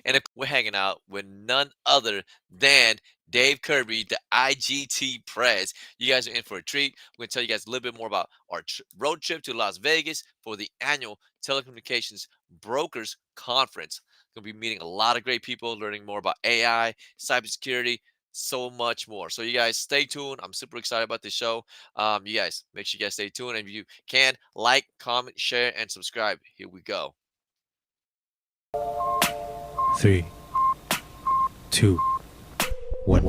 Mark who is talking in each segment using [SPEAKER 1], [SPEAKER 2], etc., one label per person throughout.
[SPEAKER 1] And we're hanging out with none other than Dave Kerby, the IGT Prez. You guys are in for a treat. We're going to tell you guys a little bit more about our road trip to Las Vegas for the annual Telecommunications Brokers Conference. Going to be meeting a lot of great people, learning more about AI, cybersecurity, so much more. So you guys stay tuned. I'm super excited about this show. You guys make sure you guys stay tuned. And if you can, like, comment, share, and subscribe. Here we go.
[SPEAKER 2] Three, two, one.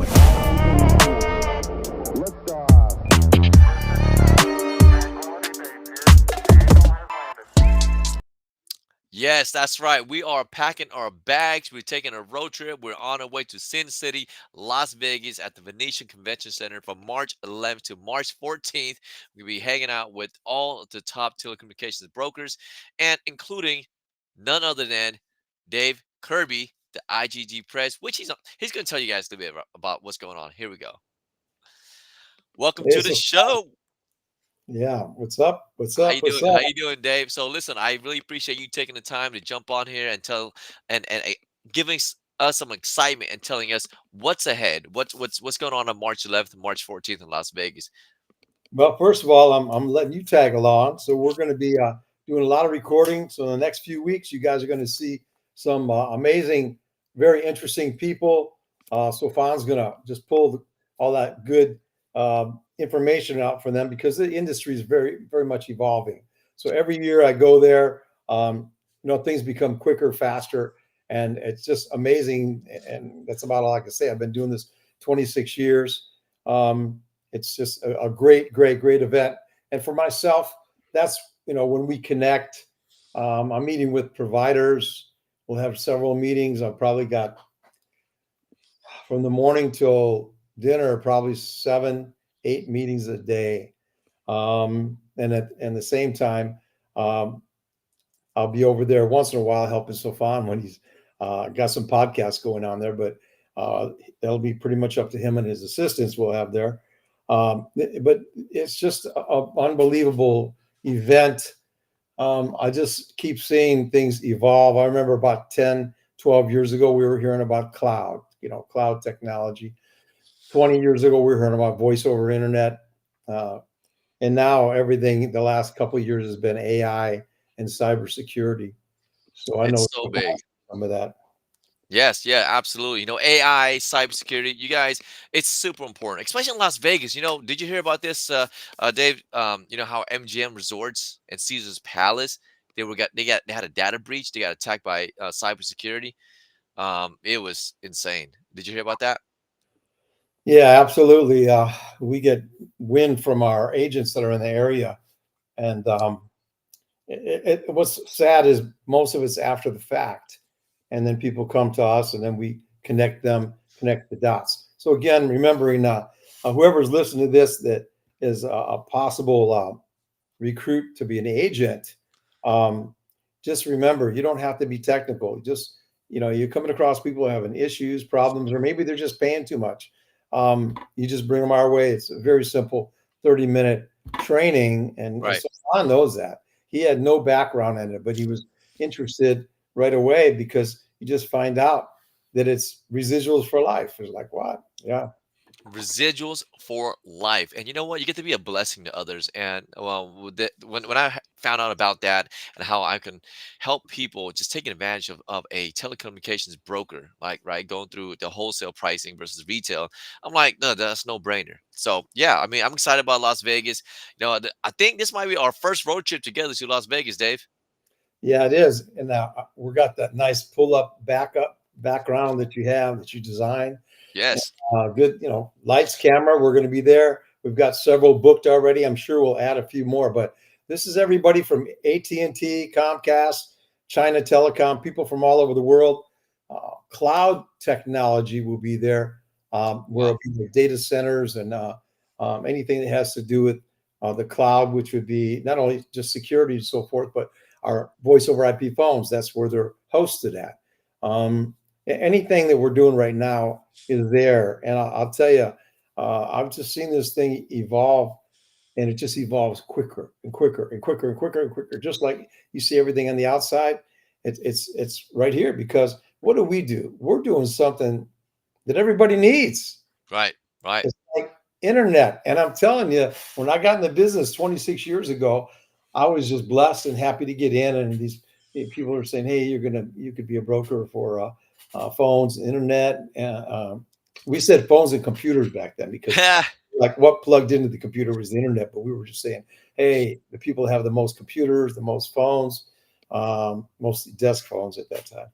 [SPEAKER 1] Yes, that's right. We are packing our bags. We're taking a road trip. We're on our way to Sin City, Las Vegas at the Venetian Convention Center from March 11th to March 14th. We'll be hanging out with all the top telecommunications brokers and including none other than Dave Kerby, the IGG Press, which he's going to tell you guys a little bit about what's going on. Here we go. Welcome
[SPEAKER 3] Hey,
[SPEAKER 1] to the
[SPEAKER 3] so
[SPEAKER 1] show.
[SPEAKER 3] yeah, what's up? What's
[SPEAKER 1] How
[SPEAKER 3] up?
[SPEAKER 1] you
[SPEAKER 3] What's
[SPEAKER 1] doing? How
[SPEAKER 3] up?
[SPEAKER 1] you doing, Dave? So listen, I really appreciate you taking the time to jump on here and tell and giving us some excitement and telling us what's ahead. What's going on March 11th, and March 14th in Las Vegas.
[SPEAKER 3] Well, first of all, I'm letting you tag along. So we're going to be doing a lot of recording. So in the next few weeks, you guys are going to see some amazing, very interesting people. Sofan's going to just pull all that good information out for them because the industry is very, very much evolving. So every year I go there, things become quicker, faster, and it's just amazing. And that's about all I can say. I've been doing this 26 years. It's just a great, great, great event. And for myself, that's when we connect. I'm meeting with providers. We'll have several meetings. I've probably got from the morning till dinner, probably 7, 8 meetings a day. And at the same time, um, I'll be over there once in a while helping Sofan when he's got some podcasts going on there. But that'll be pretty much up to him and his assistants we'll have there. But it's just an unbelievable event. I just keep seeing things evolve. I remember about 10, 12 years ago, we were hearing about cloud technology. 20 years ago, we were hearing about voice over internet. Uh, and now everything the last couple of years has been AI and cybersecurity. So I know
[SPEAKER 1] It's so big.
[SPEAKER 3] some of that.
[SPEAKER 1] Yes, yeah, absolutely. AI, cybersecurity, you guys, it's super important, especially in Las Vegas. Did you hear about this, Dave? How MGM Resorts and Caesar's Palace they had a data breach. They got attacked by cybersecurity. It was insane. Did you hear about that?
[SPEAKER 3] Yeah, absolutely. We get wind from our agents that are in the area, and what's sad is most of it's after the fact, and then people come to us, and then we connect the dots. So again, remembering whoever's listening to this that is a possible recruit to be an agent, um, just remember you don't have to be technical. Just you're coming across people having issues, problems, or maybe they're just paying too much. You just bring them our way. It's a very simple 30-minute training, and
[SPEAKER 1] Right.
[SPEAKER 3] so John knows that. He had no background in it, but he was interested right away because you just find out that it's residuals for life. It's like, what? Yeah.
[SPEAKER 1] Residuals for life. And you know what? You get to be a blessing to others. And well, when I found out about that and how I can help people just taking advantage of a telecommunications broker, like right, going through the wholesale pricing versus retail, I'm like, no, that's no brainer. So yeah, I mean, I'm excited about Las Vegas. I think this might be our first road trip together to Las Vegas, Dave.
[SPEAKER 3] Yeah, it is. And now we got that nice pull up backup background that you have that you design.
[SPEAKER 1] Yes.
[SPEAKER 3] Good, lights, camera. We're going to be there. We've got several booked already. I'm sure we'll add a few more. But this is everybody from AT&T, Comcast, China Telecom, people from all over the world. Cloud technology will be there. Where
[SPEAKER 1] Wow.
[SPEAKER 3] it'll be the data centers and anything that has to do with the cloud, which would be not only just security and so forth, but our voice over IP phones. That's where they're hosted at. Anything that we're doing right now is there. And I'll tell you, I've just seen this thing evolve, and it just evolves quicker and quicker and quicker and quicker and quicker. Just like you see everything on the outside, it's right here because what do? We're doing something that everybody needs.
[SPEAKER 1] Right. Right.
[SPEAKER 3] It's like internet. And I'm telling you, when I got in the business 26 years ago, I was just blessed and happy to get in. And these people are saying, "Hey, you could be a broker for phones, internet." We said phones and computers back then because, like, what plugged into the computer was the internet. But we were just saying, "Hey, the people have the most computers, the most phones, mostly desk phones at that time."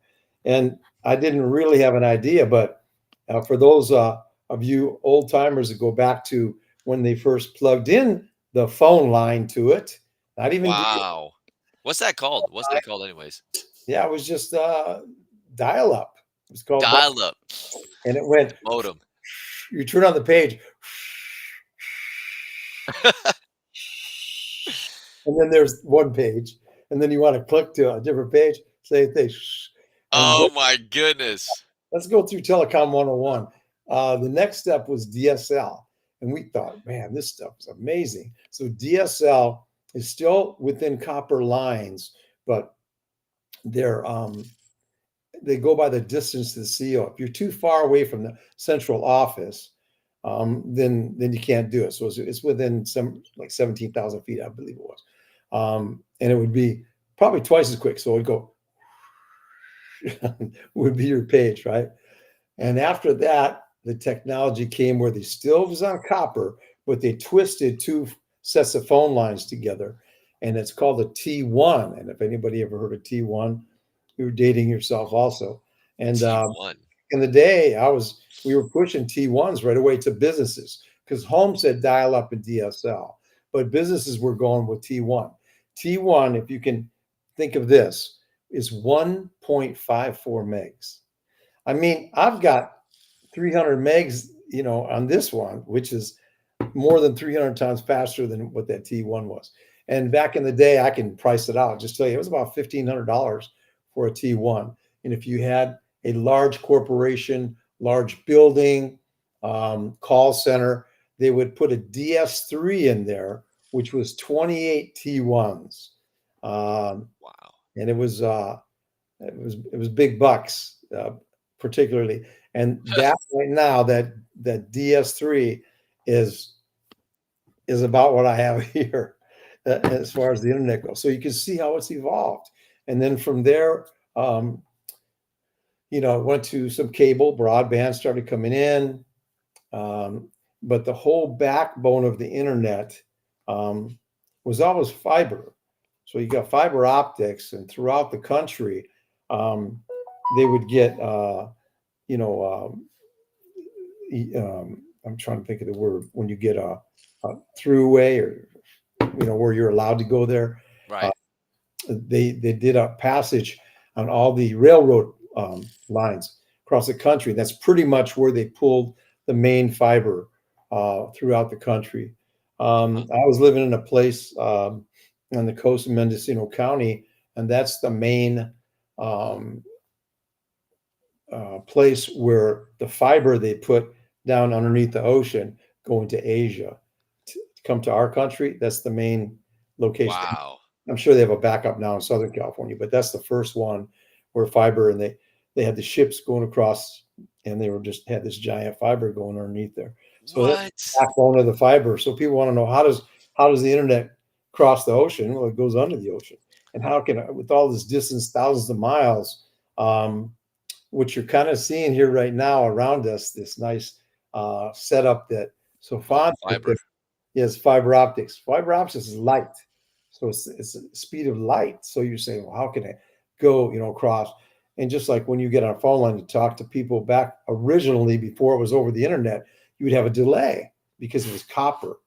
[SPEAKER 3] And I didn't really have an idea, but for those of you old timers that go back to when they first plugged in the phone line to it. Not even
[SPEAKER 1] Wow. What's that called? What's that called, anyways?
[SPEAKER 3] yeah, it was just dial up. It was called dial,
[SPEAKER 1] Dial up.
[SPEAKER 3] and it went.
[SPEAKER 1] Modem.
[SPEAKER 3] You turn on the page, and then there's one page, and then you want to click to a different page. Same thing, and
[SPEAKER 1] Oh my goodness.
[SPEAKER 3] let's go through Telecom 101. The next step was DSL. And we thought, man, this stuff is amazing. So DSL is still within copper lines, but they go by the distance to the CO. If you're too far away from the central office, then you can't do it. So it's within some like 17,000 feet, I believe it was. And it would be probably twice as quick. So it would go would be your page, right? And after that, the technology came where they still was on copper, but they twisted two sets of phone lines together. And it's called a T1. And if anybody ever heard of T1, you're dating yourself also. And
[SPEAKER 1] T1.
[SPEAKER 3] in the day, we were pushing T1s right away to businesses because home said dial up and DSL, but businesses were going with T1. T1, if you can think of this, is 1.54 megs. I mean, I've got 300 megs, on this one, which is more than 300 times faster than what that T1 was. And back in the day, I can price it out. Just tell you, it was about $1,500 for a T1. And if you had a large corporation, large building, call center, they would put a DS3 in there, which was 28 T1s.
[SPEAKER 1] Wow.
[SPEAKER 3] And it was big bucks, particularly. And that right now, that DS3 is about what I have here as far as the internet goes. So you can see how it's evolved. And then from there, it went to some cable, broadband started coming in. But the whole backbone of the internet was always fiber. So you got fiber optics, and throughout the country, they would get, I'm trying to think of the word when you get a throughway or, where you're allowed to go there.
[SPEAKER 1] Right.
[SPEAKER 3] They did a passage on all the railroad lines across the country. That's pretty much where they pulled the main fiber throughout the country. I was living in a place on the coast of Mendocino County, and that's the main place where the fiber they put down underneath the ocean going to Asia to come to our country. That's the main location.
[SPEAKER 1] Wow.
[SPEAKER 3] I'm sure they have a backup now in Southern California, but that's the first one where fiber, and they had the ships going across, and they were just had this giant fiber going underneath there. So that's
[SPEAKER 1] What?
[SPEAKER 3] the backbone of the fiber. So people want to know, how does the internet cross the ocean? Well, it goes under the ocean. And how can, with all this distance, thousands of miles, which you're kind of seeing here right now around us, this nice setup that
[SPEAKER 1] Oh,
[SPEAKER 3] Sofan
[SPEAKER 1] fiber.
[SPEAKER 3] is fiber optics. Fiber optics is light. So it's the speed of light. So you're saying, well, how can it go, across? And just like when you get on a phone line to talk to people back originally before it was over the internet, you would have a delay because it was copper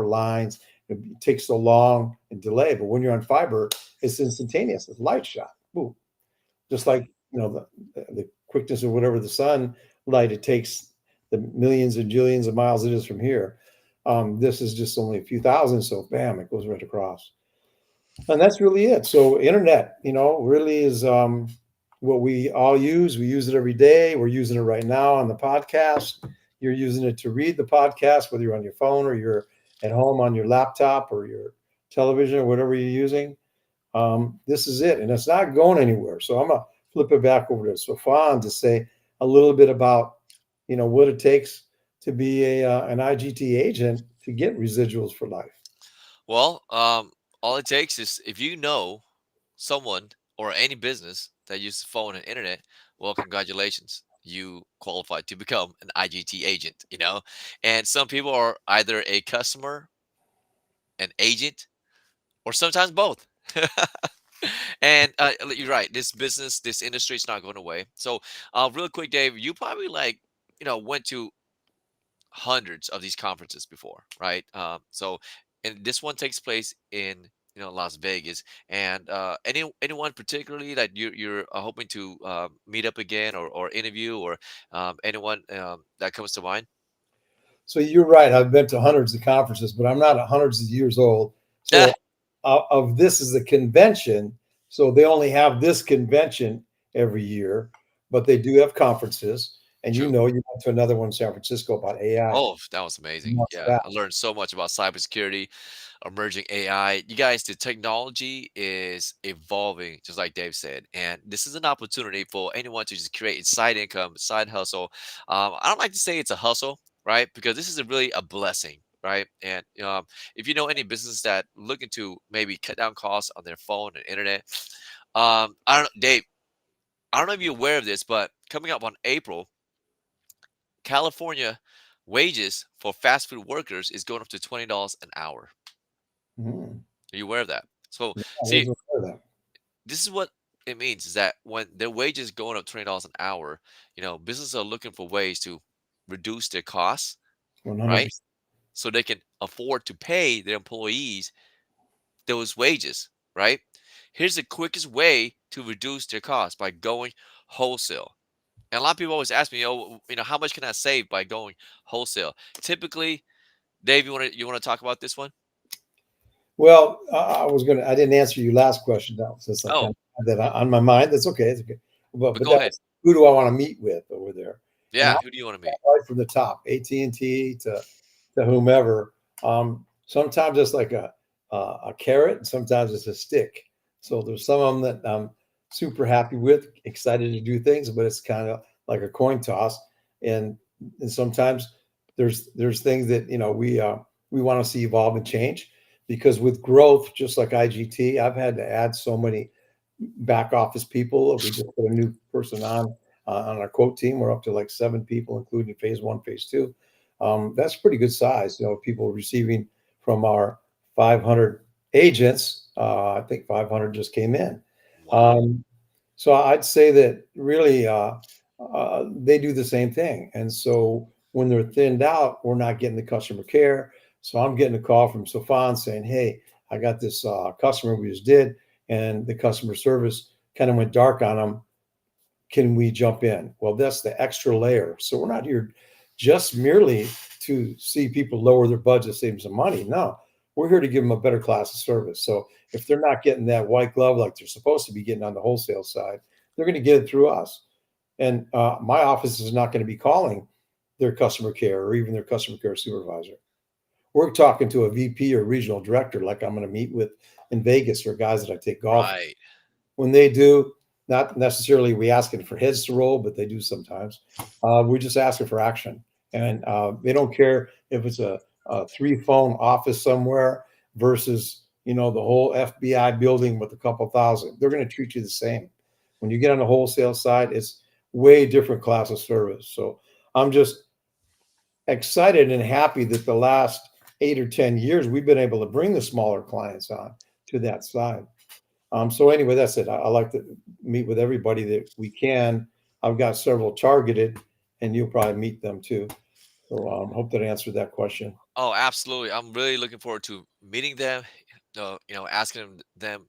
[SPEAKER 3] lines. It takes so long and delay. But when you're on fiber, it's instantaneous. It's light shot. Boom. Just like, the quickness of whatever the sun light, it takes the millions and jillions of miles it is from here. This is just only a few thousand. So bam, it goes right across. And that's really it. So internet, really is what we all use. We use it every day. We're using it right now on the podcast. You're using it to read the podcast, whether you're on your phone or you're at home on your laptop or your television or whatever you're using. This is it, and it's not going anywhere. So I'm a flip it back over to Sofan to say a little bit about, what it takes to be an IGT agent to get residuals for life.
[SPEAKER 1] Well, all it takes is if you know someone or any business that uses phone and internet, well, congratulations. You qualified to become an IGT agent, And some people are either a customer, an agent, or sometimes both. And you're right. This business, this industry is not going away. So, real quick, Dave, you probably went to hundreds of these conferences before, right? And this one takes place in Las Vegas. And anyone particularly that you're hoping to meet up again or interview or anyone that comes to mind?
[SPEAKER 3] So you're right. I've been to hundreds of conferences, but I'm not hundreds of years old.
[SPEAKER 1] Ah,
[SPEAKER 3] So of this is a convention. So they only have this convention every year, but they do have conferences. And
[SPEAKER 1] true.
[SPEAKER 3] you went to another one in San Francisco about AI
[SPEAKER 1] Oh, that was amazing.
[SPEAKER 3] months
[SPEAKER 1] Yeah,
[SPEAKER 3] back.
[SPEAKER 1] I learned so much about cybersecurity, emerging AI. You guys, the technology is evolving, just like Dave said. And this is an opportunity for anyone to just create a side income, side hustle. I don't like to say it's a hustle, right? Because this is really a blessing, right? And if you know any business that looking to maybe cut down costs on their phone and internet, I don't know, Dave, I don't know if you're aware of this, but coming up on April, California wages for fast food workers is going up to $20 an hour.
[SPEAKER 3] Hmm.
[SPEAKER 1] Are you aware of that? So,
[SPEAKER 3] Yeah, I
[SPEAKER 1] see,
[SPEAKER 3] wasn't aware of that.
[SPEAKER 1] this is what it means is that when their wages going up $20 an hour, businesses are looking for ways to reduce their costs, right?
[SPEAKER 3] 100%.
[SPEAKER 1] So they can afford to pay their employees those wages, right? Here's the quickest way to reduce their costs by going wholesale. And a lot of people always ask me, oh, how much can I save by going wholesale? Typically, Dave, you want to talk about this one?
[SPEAKER 3] Well, I didn't answer your last question now, since I kind
[SPEAKER 1] Oh,
[SPEAKER 3] of had that on my mind. That's okay. It's okay. But,
[SPEAKER 1] but
[SPEAKER 3] but
[SPEAKER 1] go
[SPEAKER 3] that
[SPEAKER 1] ahead.
[SPEAKER 3] was, who do I want to meet with over there? And
[SPEAKER 1] Yeah, who do you want to meet?
[SPEAKER 3] right from the top, AT&T to whomever. Sometimes it's like a carrot, and sometimes it's a stick. So there's some of them that I'm super happy with, excited to do things, but it's kind of like a coin toss. And and sometimes there's things that we want to see evolve and change, because with growth, just like IGT, I've had to add so many back office people. We just put a new person on our quote team. We're up to like 7 people, including phase one, phase two. That's pretty good size. People receiving from our 500 agents. I think 500 just came in.
[SPEAKER 1] Wow.
[SPEAKER 3] Um, so I'd say that really they do the same thing. And so when they're thinned out, we're not getting the customer care. So I'm getting a call from Sofan saying, "Hey, I got this customer we just did, and the customer service kind of went dark on them. Can we jump in?" Well, that's the extra layer. So we're not here just merely to see people lower their budget, save them some money. No, we're here to give them a better class of service. So if they're not getting that white glove like they're supposed to be getting on the wholesale side, they're going to get it through us. And my office is not going to be calling their customer care or even their customer care supervisor. We're talking to a VP or regional director, like I'm going to meet with in Vegas, or guys that I take golf.
[SPEAKER 1] Right.
[SPEAKER 3] When they do, not necessarily we asking for heads to roll, but they do sometimes. We're just asking for action, and they don't care if it's a 3 phone office somewhere versus the whole FBI building with a couple thousand. They're going to treat you the same. When you get on the wholesale side, it's way different class of service. So I'm just excited and happy that the last 8 or 10 years we've been able to bring the smaller clients on to that side. So anyway, that's it. I like to meet with everybody that we can. I've got several targeted, and you'll probably meet them too. So hope that answered that question.
[SPEAKER 1] Oh, absolutely. I'm really looking forward to meeting them, asking them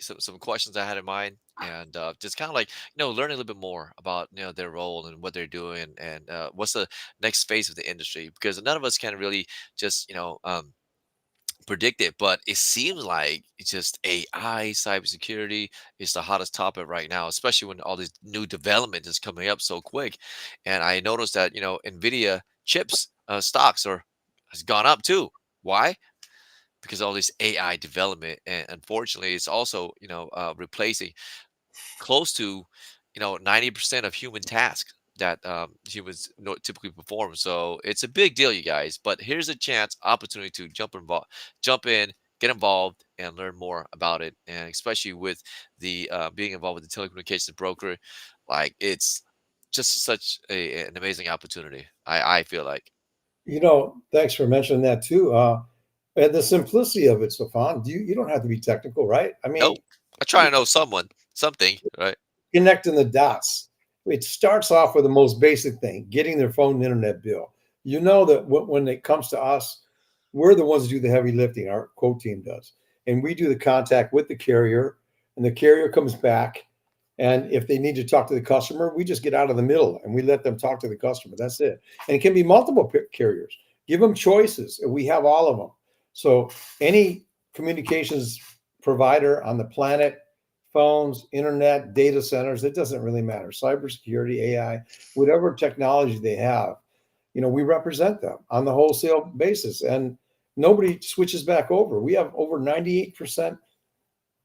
[SPEAKER 1] some questions I had in mind, and just kind of like learning a little bit more about their role and what they're doing, and what's the next phase of the industry. Because none of us can really just predict it, but it seems like it's just AI, cybersecurity is the hottest topic right now, especially when all this new development is coming up so quick. And I noticed that Nvidia chips stocks are has gone up too. Why? Because of all this AI development, and unfortunately, it's also replacing close to 90% of human tasks that humans typically perform. So it's a big deal, you guys. But here's a chance, opportunity to jump in, get involved, and learn more about it. And especially with the being involved with the telecommunications broker, like it's just such an amazing opportunity. I feel like.
[SPEAKER 3] Thanks for mentioning that too. And the simplicity of it, Stefan. You don't have to be technical, right? I mean,
[SPEAKER 1] Nope. I try to know something, right?
[SPEAKER 3] connecting the dots. It starts off with the most basic thing, getting their phone and internet bill. You know that when it comes to us, we're the ones that do the heavy lifting. Our quote team does. And we do the contact with the carrier, and the carrier comes back. And if they need to talk to the customer, we just get out of the middle and we let them talk to the customer. That's it. And it can be multiple carriers. Give them choices. And we have all of them. So any communications provider on the planet, phones, internet, data centers, it doesn't really matter. Cybersecurity, AI, whatever technology they have, we represent them on the wholesale basis. And nobody switches back over. We have over 98%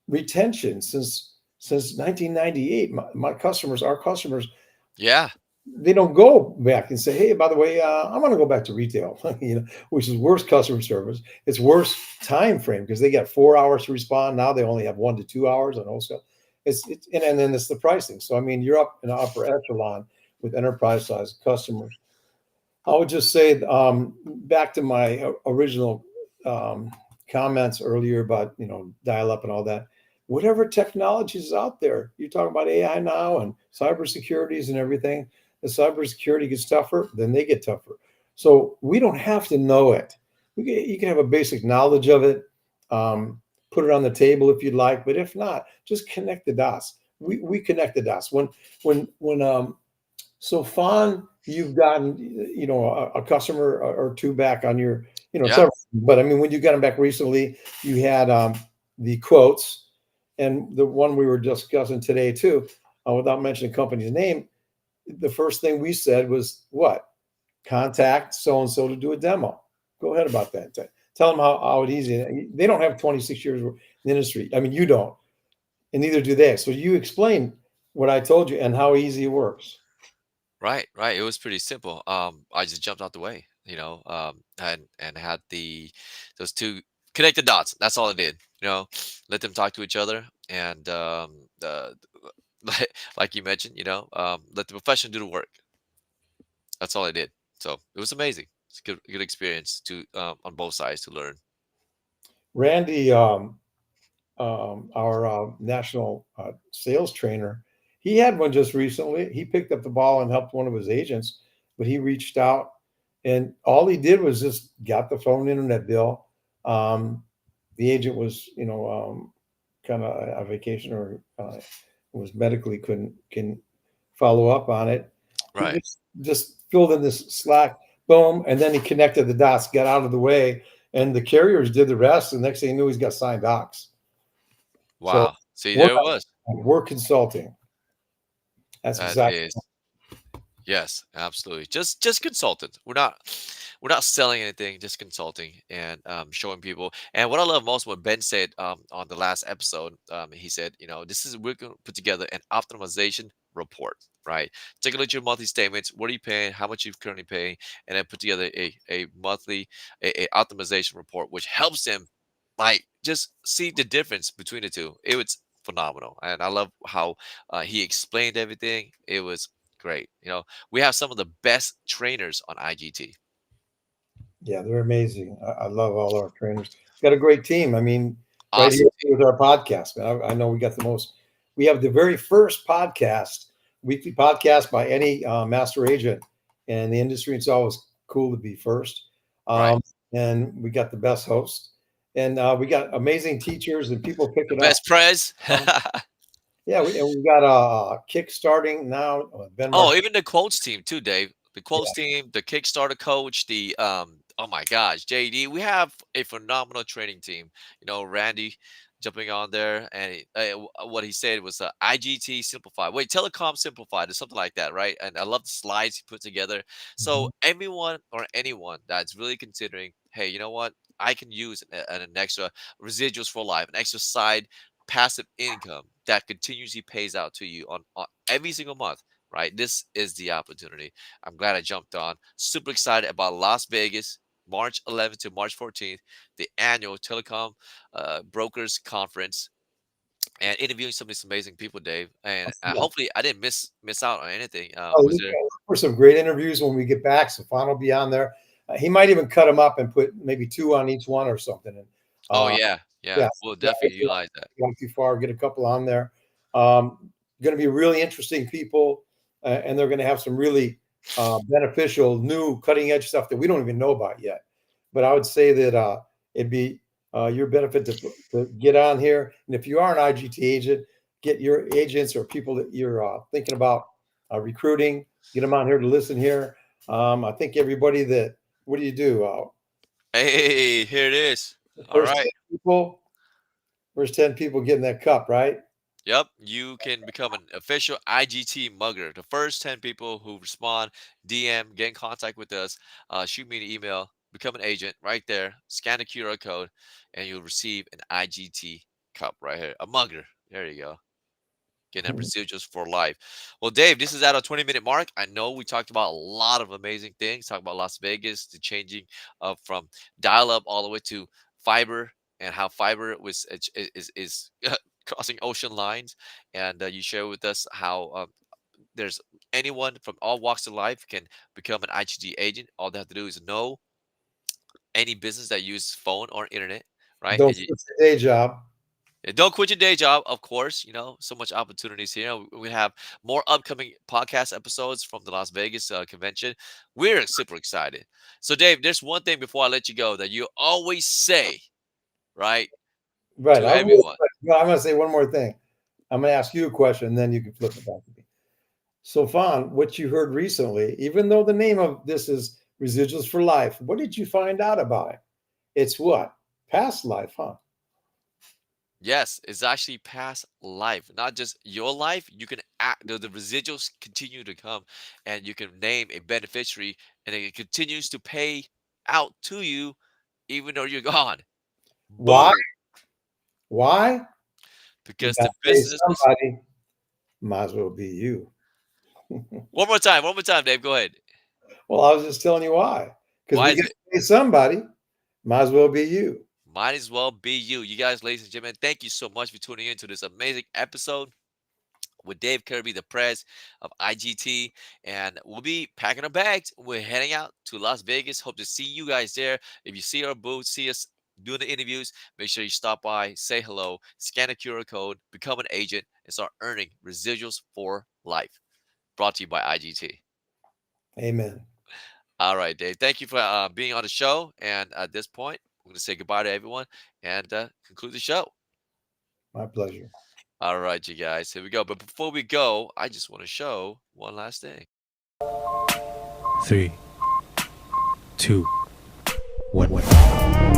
[SPEAKER 3] retention since 1998. My customers, our customers,
[SPEAKER 1] Yeah.
[SPEAKER 3] they don't go back and say, "Hey, by the way, I'm going to go back to retail," which is worse customer service. It's worse time frame because they got 4 hours to respond. Now they only have 1 to 2 hours on wholesale. And then it's the pricing. So I mean, you're up in the upper echelon with enterprise size customers. I would just say, back to my original um, comments earlier about dial up and all that. Whatever technology is out there, you talk about AI now and cybersecurities and everything. The cybersecurity gets tougher, then they get tougher. So we don't have to know it. You can have a basic knowledge of it, put it on the table if you'd like, but if not, just connect the dots. We connect the dots. When so Fawn, you've gotten a customer or two back on your
[SPEAKER 1] Yeah.
[SPEAKER 3] several, but I mean when you got them back recently, you had the quotes, and the one we were discussing today too, without mentioning the company's name. The first thing we said was what? Contact so and so to do a demo. Go ahead about that. Tell them how it easy. They don't have 26 years in the industry. I mean, you don't, and neither do they. So you explain what I told you and how easy it works.
[SPEAKER 1] Right, right. It was pretty simple. I just jumped out the way, and had those two connect the dots. That's all it did. Let them talk to each other, and like you mentioned, let the profession do the work. That's all I did. So it was amazing. It's a good experience to on both sides to learn.
[SPEAKER 3] Randy, our national sales trainer, he had one just recently. He picked up the ball and helped one of his agents, but he reached out and all he did was just got the phone internet bill. Um, the agent was, kind of on vacation or was medically couldn't follow up on it. He
[SPEAKER 1] Right.
[SPEAKER 3] just filled in this slack, boom, and then he connected the dots, got out of the way, and the carriers did the rest. The next thing he knew, he's got signed docs. So
[SPEAKER 1] Wow. See,
[SPEAKER 3] we're
[SPEAKER 1] there it was.
[SPEAKER 3] we're consulting. That's
[SPEAKER 1] That
[SPEAKER 3] exactly.
[SPEAKER 1] is. Yes, absolutely. Just consultants. We're not selling anything, just consulting and showing people. And what I love most, what Ben said on the last episode, he said, we're going to put together an optimization report, right? Take a look at your monthly statements. What are you paying? How much you're currently paying? And then put together a monthly a optimization report, which helps them like just see the difference between the two. It was phenomenal, and I love how he explained everything. It was great. We have some of the best trainers on IGT.
[SPEAKER 3] Yeah, they're amazing. I love all our trainers. Got a great team. I mean, right here
[SPEAKER 1] Awesome team.
[SPEAKER 3] with our podcast, man. I know we got the most. We have the very first podcast, weekly podcast by any master agent in the industry. It's always cool to be first.
[SPEAKER 1] Right.
[SPEAKER 3] And we got the best host, and we got amazing teachers, and people pick
[SPEAKER 1] The
[SPEAKER 3] it up.
[SPEAKER 1] best prez.
[SPEAKER 3] Yeah, we got a kick starting now. Ben
[SPEAKER 1] Oh,
[SPEAKER 3] Mark.
[SPEAKER 1] even the quotes team too, Dave. The quotes
[SPEAKER 3] Yeah,
[SPEAKER 1] team, the Kickstarter coach, the oh my gosh, JD. We have a phenomenal training team. Randy jumping on there, and what he said was IGT simplified. Wait, Telecom simplified or something like that, right? And I love the slides he put together. So
[SPEAKER 3] mhm.
[SPEAKER 1] anyone or anyone that's really considering, hey, you know what? I can use an extra residuals for life, an extra side. passive income that continuously pays out to you on every single month, right? This is the opportunity. I'm glad I jumped on. Super excited about Las Vegas, March 11th to March 14th, the annual Telecom Brokers Conference, and interviewing some of these amazing people, Dave. And
[SPEAKER 3] Yeah.
[SPEAKER 1] hopefully, I didn't miss out on anything.
[SPEAKER 3] Oh,
[SPEAKER 1] Was
[SPEAKER 3] look
[SPEAKER 1] there?
[SPEAKER 3] for some great interviews when we get back. Stefan will be on there. He might even cut them up and put maybe two on each one or something. And
[SPEAKER 1] Oh
[SPEAKER 3] uh,
[SPEAKER 1] yeah, yeah.
[SPEAKER 3] yeah,
[SPEAKER 1] We'll
[SPEAKER 3] yeah,
[SPEAKER 1] definitely utilize that.
[SPEAKER 3] not too far. Get a couple on there. Going to be really interesting people, and they're going to have some really beneficial, new, cutting edge stuff that we don't even know about yet. But I would say that it'd be your benefit to get on here. And if you are an IGT agent, get your agents or people that you're thinking about recruiting. Get them on here to listen here. I think everybody that what do you do?
[SPEAKER 1] Hey, here it is.
[SPEAKER 3] The
[SPEAKER 1] All
[SPEAKER 3] first
[SPEAKER 1] right.
[SPEAKER 3] 10 people, first 10 people getting that cup, right?
[SPEAKER 1] Yep, you can become an official IGT mugger. The first 10 people who respond, DM, get in contact with us, shoot me an email, become an agent right there, scan the QR code, and you'll receive an IGT cup right here. A mugger. There you go. Getting that residuals for life. Well, Dave, this is at our 20-minute mark. I know we talked about a lot of amazing things. Talked about Las Vegas, the changing of from dial-up all the way to fiber, and how fiber is crossing ocean lines. And you share with us how there's anyone from all walks of life can become an IGT agent. All they have to do is know any business that uses phone or internet, right?
[SPEAKER 3] Don't
[SPEAKER 1] And
[SPEAKER 3] quit your day job.
[SPEAKER 1] yeah, don't quit your day job, of course. So much opportunities here. We have more upcoming podcast episodes from the Las Vegas convention. We're super excited. So, Dave, there's one thing before I let you go that you always say, right,
[SPEAKER 3] Right.
[SPEAKER 1] to everyone.
[SPEAKER 3] I'm going to say one more thing. I'm going to ask you a question, and then you can flip it back to me. So, Fawn, what you heard recently, even though the name of this is Residuals for Life, what did you find out about it? It's what? Past life, huh?
[SPEAKER 1] Yes, it's actually past life, not just your life. You can act, the residuals continue to come, and you can name a beneficiary, and it continues to pay out to you even though you're gone.
[SPEAKER 3] Why?
[SPEAKER 1] Boom.
[SPEAKER 3] Why? You
[SPEAKER 1] Because
[SPEAKER 3] got
[SPEAKER 1] the
[SPEAKER 3] to pay
[SPEAKER 1] businesses.
[SPEAKER 3] somebody. Might as well be you.
[SPEAKER 1] One more time, Dave. Go ahead.
[SPEAKER 3] Well, I was just telling you why. Because
[SPEAKER 1] Why
[SPEAKER 3] we
[SPEAKER 1] is
[SPEAKER 3] got
[SPEAKER 1] it?
[SPEAKER 3] to pay somebody. Might as well be you.
[SPEAKER 1] Might as well be you. You guys, ladies and gentlemen, thank you so much for tuning in to this amazing episode with Dave Kerby, the prez of IGT. And we'll be packing our bags. We're heading out to Las Vegas. Hope to see you guys there. If you see our booth, see us doing the interviews, make sure you stop by, say hello, scan a QR code, become an agent, and start earning residuals for life. Brought to you by IGT.
[SPEAKER 3] Amen.
[SPEAKER 1] All right, Dave. Thank you for being on the show. And at this point, we're going to say goodbye to everyone and conclude the show.
[SPEAKER 3] My pleasure.
[SPEAKER 1] All right, you guys. Here we go. But before we go, I just want to show one last thing.
[SPEAKER 2] 3, 2, 1.